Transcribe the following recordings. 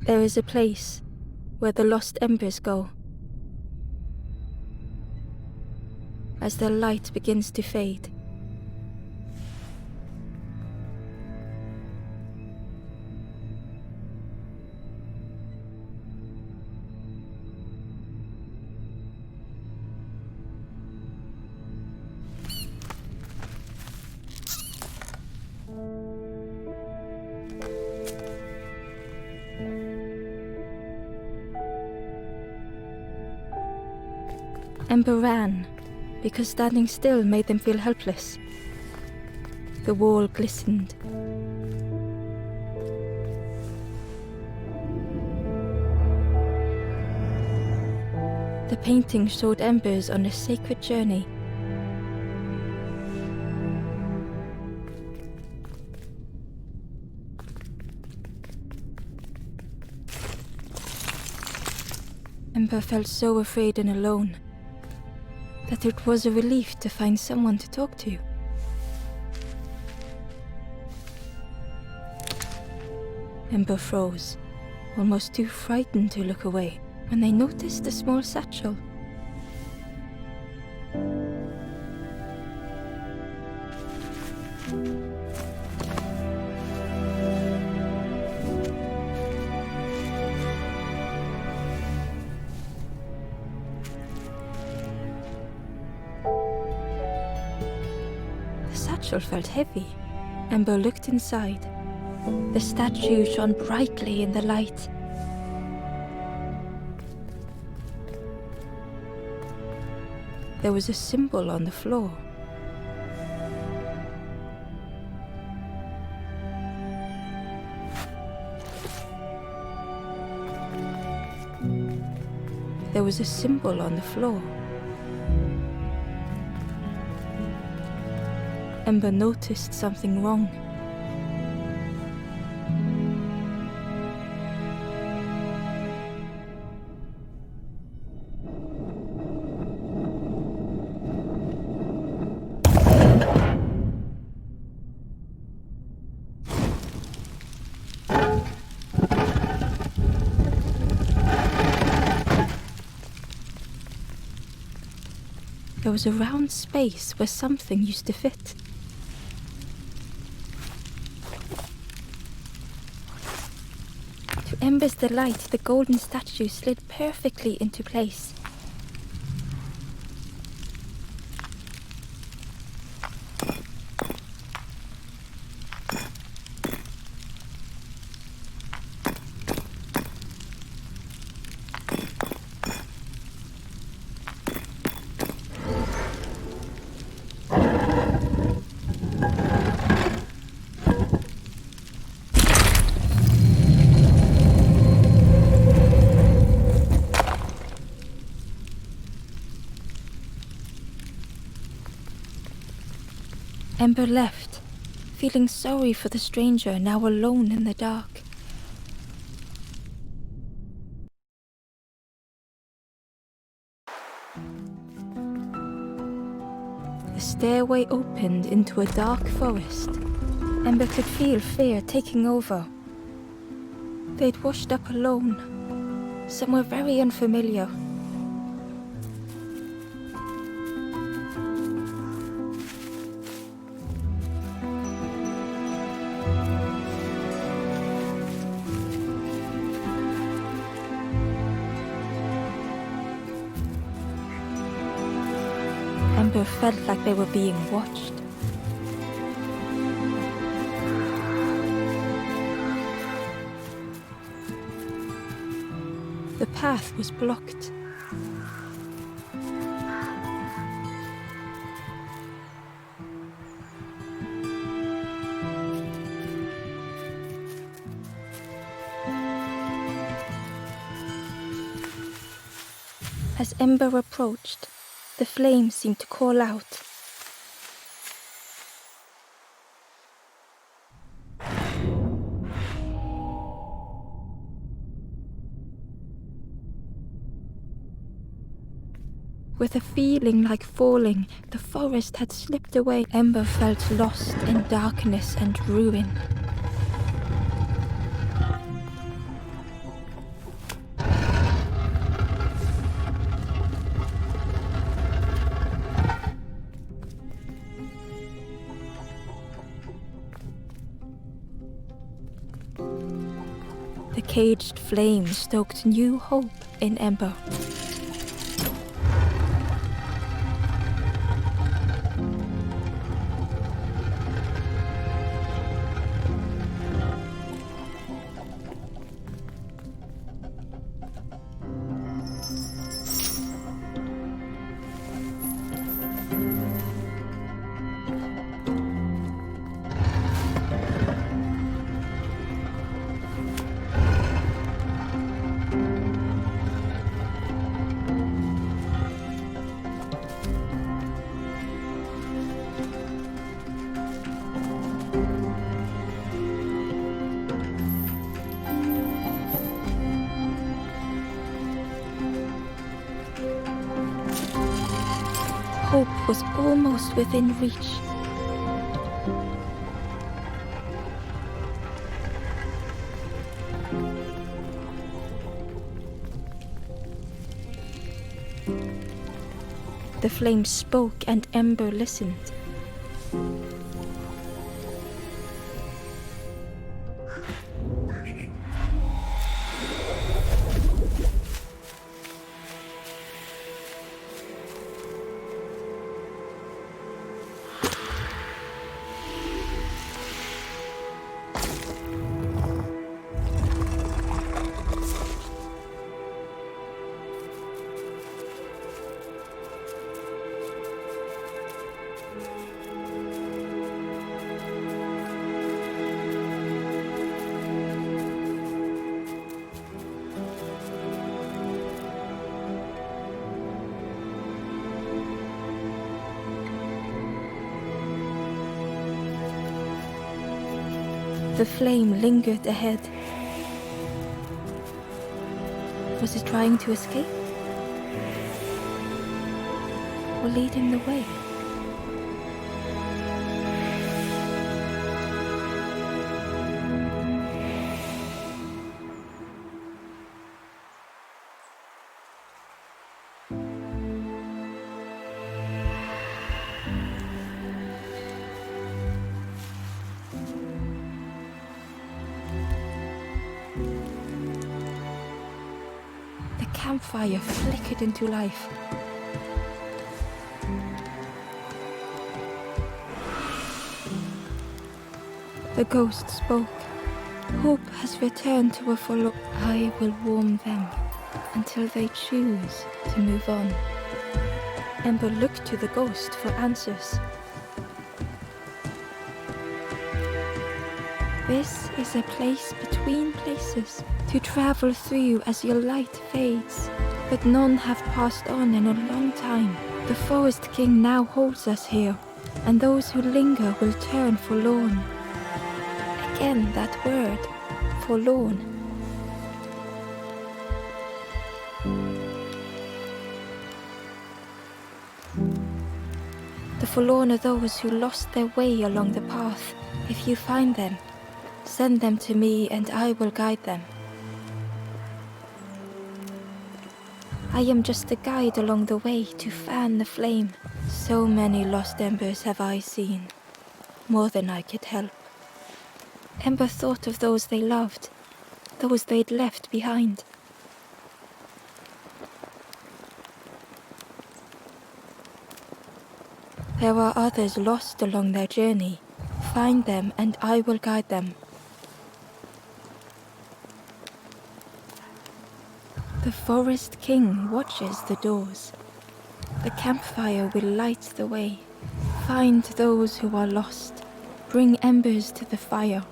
There is a place where the lost embers go. As their light begins to fade, Ember ran, because standing still made them feel helpless. The wall glistened. The painting showed embers on a sacred journey. Ember felt so afraid and alone that it was a relief to find someone to talk to. Ember froze, almost too frightened to look away, when they noticed a small satchel. The satchel felt heavy. Ember looked inside. The statue shone brightly in the light. There was a symbol on the floor. There was a symbol on the floor. Ember noticed something wrong. There was a round space where something used to fit. To Ember's delight, the golden statue slid perfectly into place. Ember left, feeling sorry for the stranger now alone in the dark. The stairway opened into a dark forest. Ember could feel fear taking over. They'd washed up alone, somewhere very unfamiliar. Ember felt like they were being watched. The path was blocked. As Ember approached, the flame seemed to call out. With a feeling like falling, the forest had slipped away. Ember felt lost in darkness and ruin. The caged flame stoked new hope in Ember. Hope was almost within reach. The flame spoke and Ember listened. The flame lingered ahead. Was it trying to escape? Or leading the way? The campfire flickered into life. The ghost spoke. Hope has returned to a follow. I will warm them until they choose to move on. Ember looked to the ghost for answers. This is a place between places to travel through as your light fades, but none have passed on in a long time. The Forest King now holds us here, and those who linger will turn forlorn. Again that word, forlorn. The forlorn are those who lost their way along the path. If you find them, send them to me and I will guide them. I am just a guide along the way to fan the flame. So many lost embers have I seen, more than I could help. Ember thought of those they loved, those they'd left behind. There are others lost along their journey. Find them and I will guide them. The Forest King watches the doors. The campfire will light the way. Find those who are lost. Bring embers to the fire.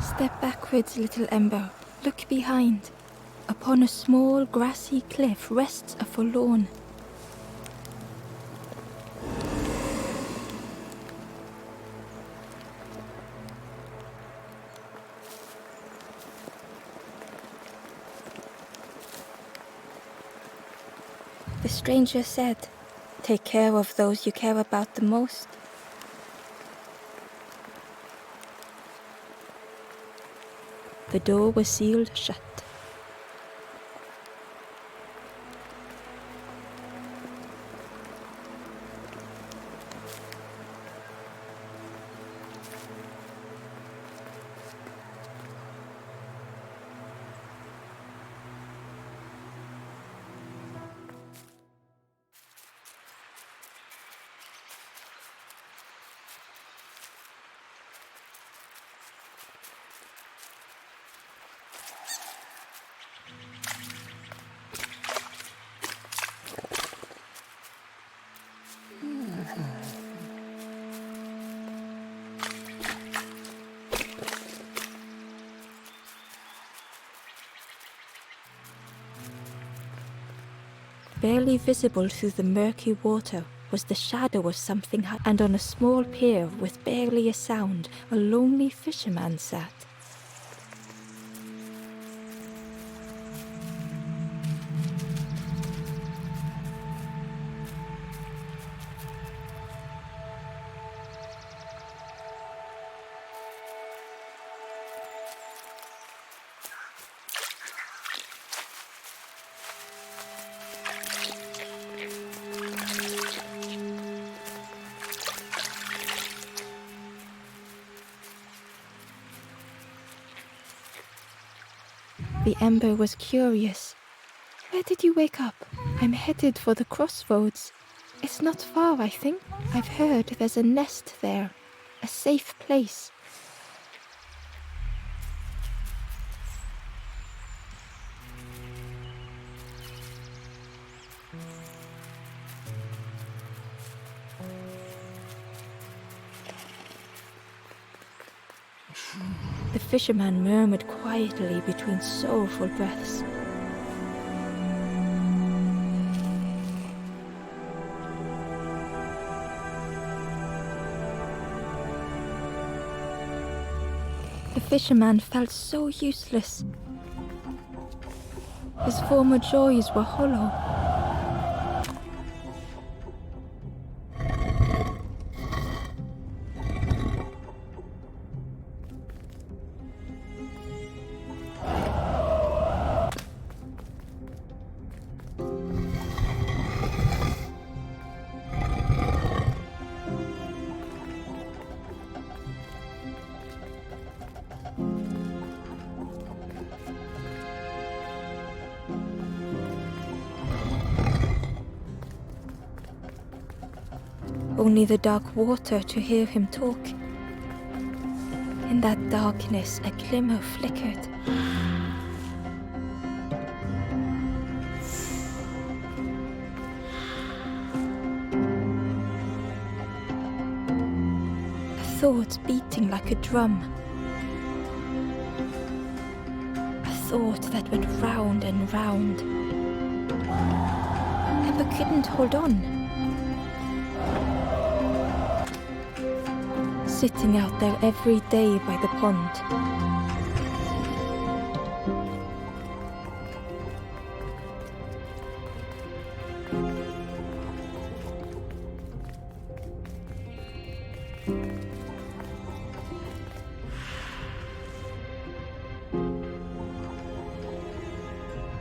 Step backwards, little ember. Look behind. Upon a small grassy cliff rests a forlorn. The stranger said, "Take care of those you care about the most." The door was sealed shut. Barely visible through the murky water was the shadow of something high, and on a small pier with barely a sound, a lonely fisherman sat. The ember was curious. "Where did you wake up?" "I'm headed for the crossroads. It's not far, I think. I've heard there's a nest there, a safe place." The fisherman murmured quietly between soulful breaths. The fisherman felt so useless. His former joys were hollow. Only the dark water to hear him talk. In that darkness, a glimmer flickered. A thought beating like a drum. A thought that went round and round. Ember couldn't hold on. Sitting out there every day by the pond.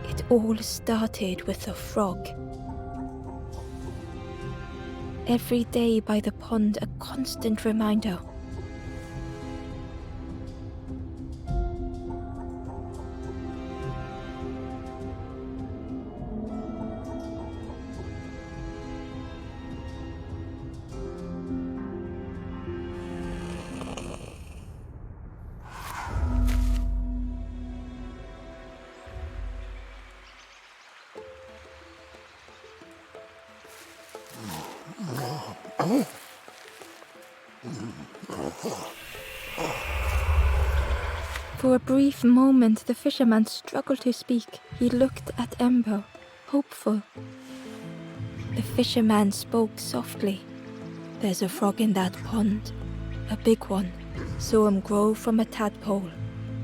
It all started with a frog. Every day by the pond, a constant reminder. For a brief moment, the fisherman struggled to speak. He looked at Ember, hopeful. The fisherman spoke softly. There's a frog in that pond, a big one. Saw him grow from a tadpole.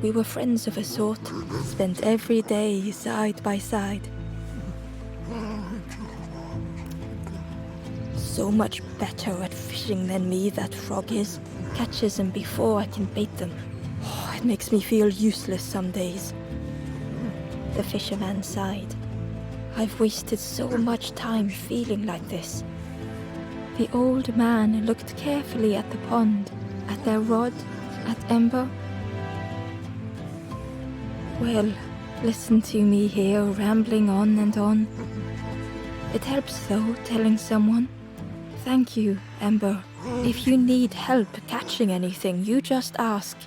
We were friends of a sort, spent every day side by side. So much better at fishing than me, that frog is. Catches them before I can bait them. Oh, it makes me feel useless some days. The fisherman sighed. I've wasted so much time feeling like this. The old man looked carefully at the pond, at their rod, at Ember. Well, listen to me here, rambling on and on. It helps though, telling someone. Thank you, Ember. If you need help catching anything, you just ask.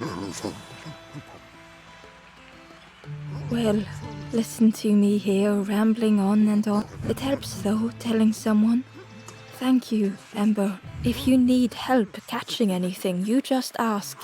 Well, listen to me here, rambling on and on. It helps though, telling someone. Thank you, Ember. If you need help catching anything, you just ask.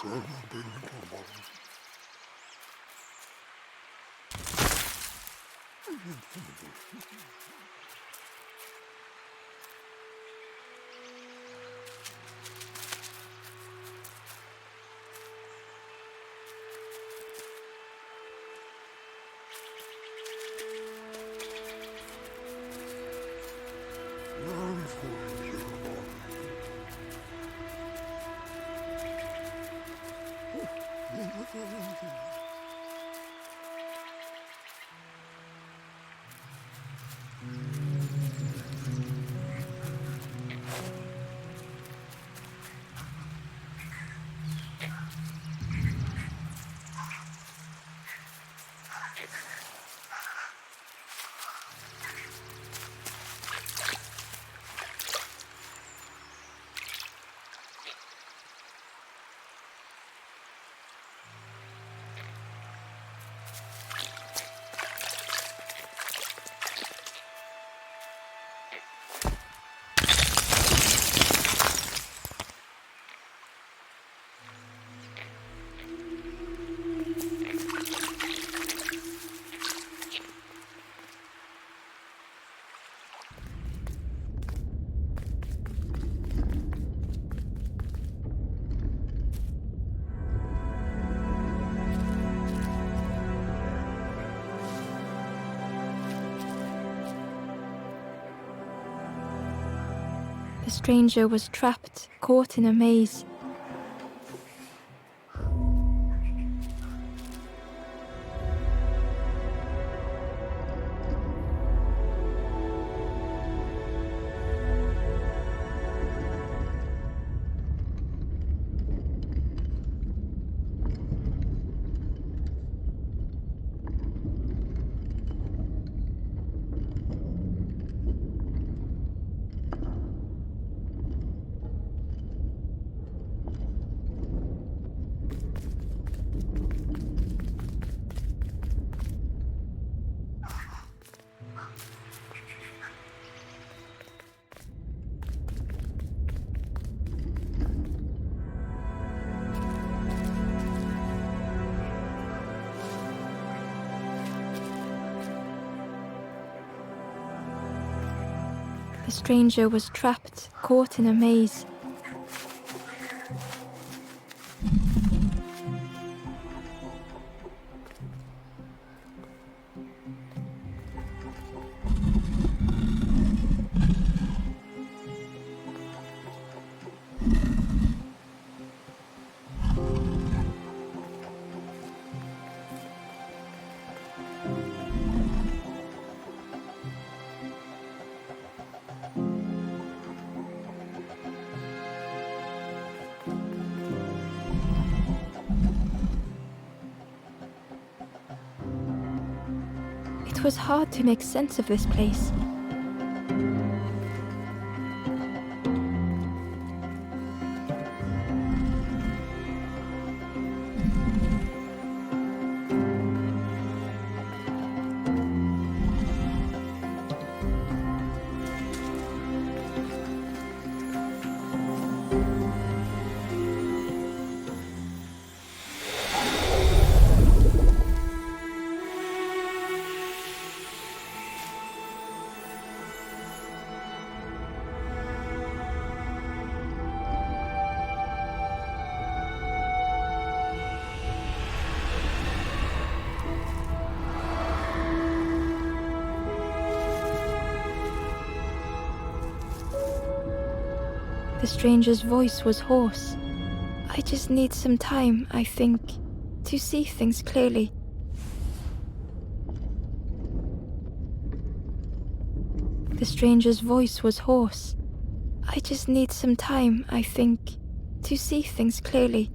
The stranger was trapped, caught in a maze. The stranger was trapped, caught in a maze. It was hard to make sense of this place. The stranger's voice was hoarse. I just need some time, I think, to see things clearly. The stranger's voice was hoarse. I just need some time, I think, to see things clearly.